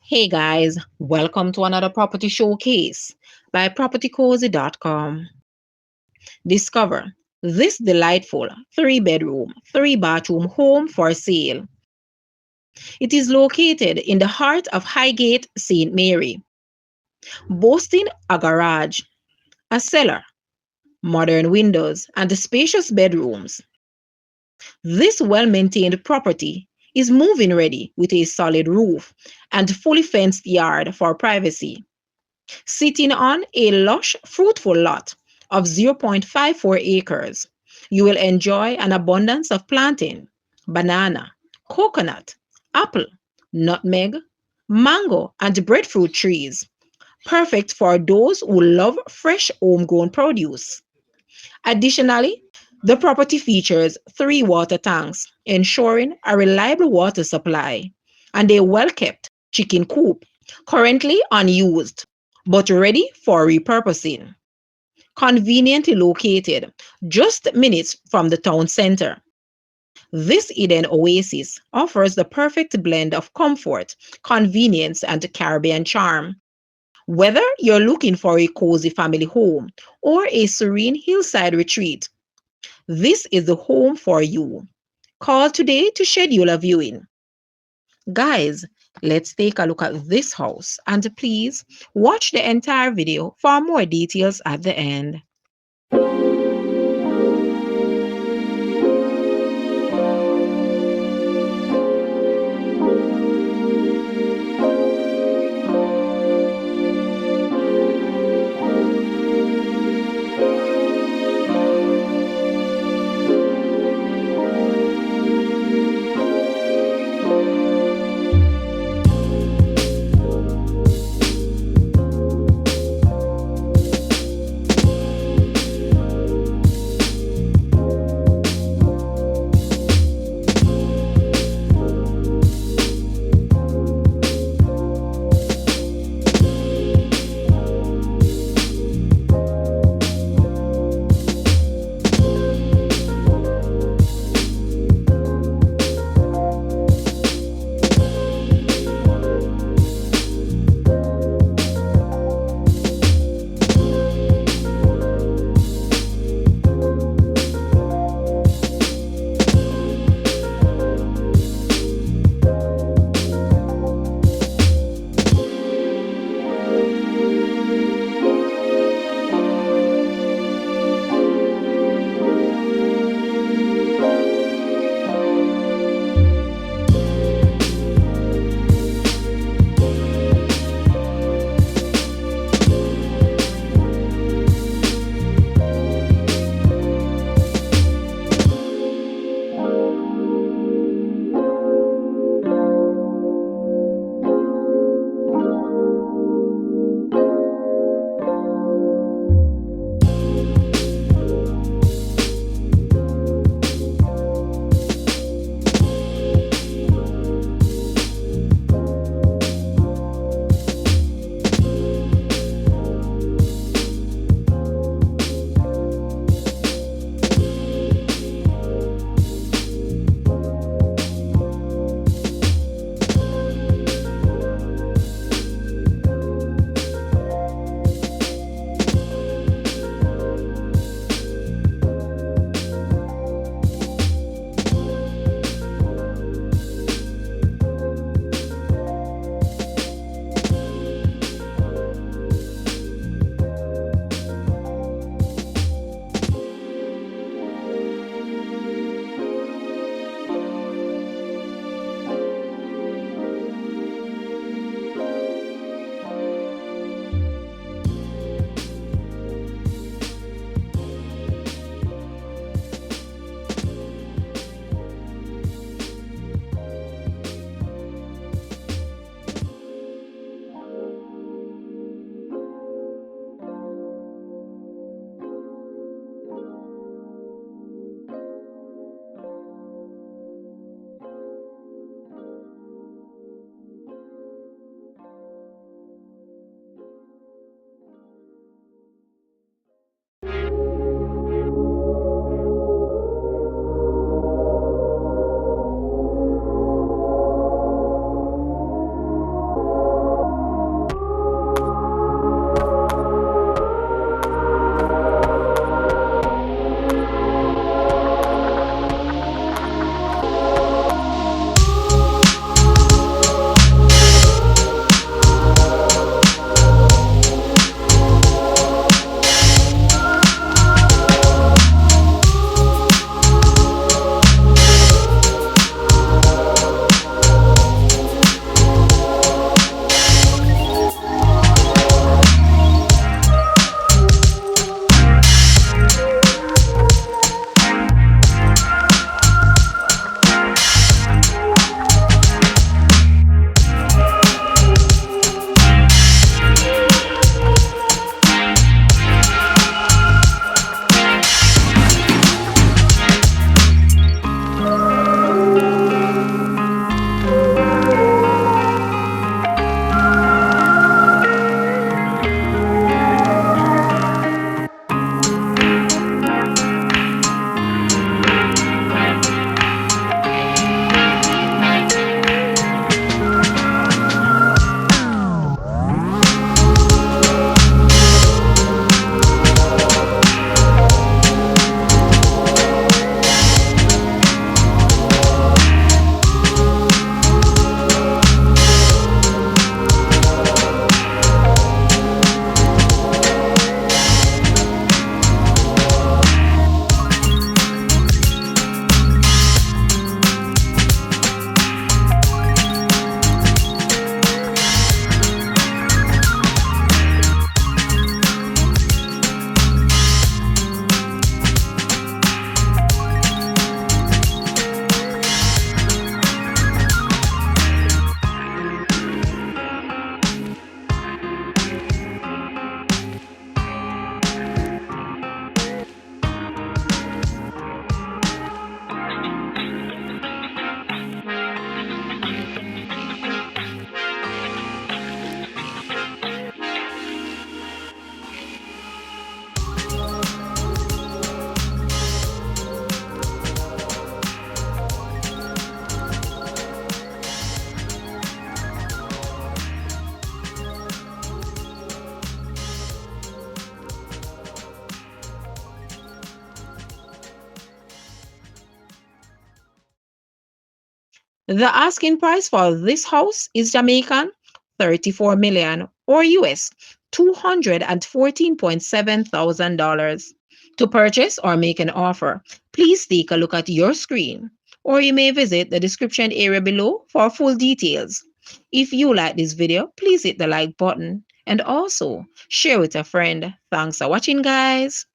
Hey guys, welcome to another property showcase by propertycozy.com. Discover this delightful 3 bedroom, 3 bathroom home for sale. It is located in the heart of Highgate, St. Mary, boasting a garage, a cellar, modern windows, and spacious bedrooms. This well maintained property is move-in ready with a solid roof and fully fenced yard for privacy. Sitting on a lush, fruitful lot of 0.54 acres, you will enjoy an abundance of plantain, banana, coconut, apple, nutmeg, mango, and breadfruit trees, perfect for those who love fresh homegrown produce. Additionally, the property features 3 water tanks, ensuring a reliable water supply, and a well kept chicken coop, currently unused but ready for repurposing. Conveniently located just minutes from the town center, this hidden oasis offers the perfect blend of comfort, convenience, and Caribbean charm. Whether you're looking for a cozy family home or a serene hillside retreat, this is the home for you. Call today to schedule a viewing. Guys, let's take a look at this house and please watch the entire video for more details at the end. The asking price for this house is Jamaican 34 million or US $214.7 thousand. To purchase or make an offer, please take a look at your screen, or you may visit the description area below for full details. If you like this video, please hit the like button and also share with a friend. Thanks for watching, guys.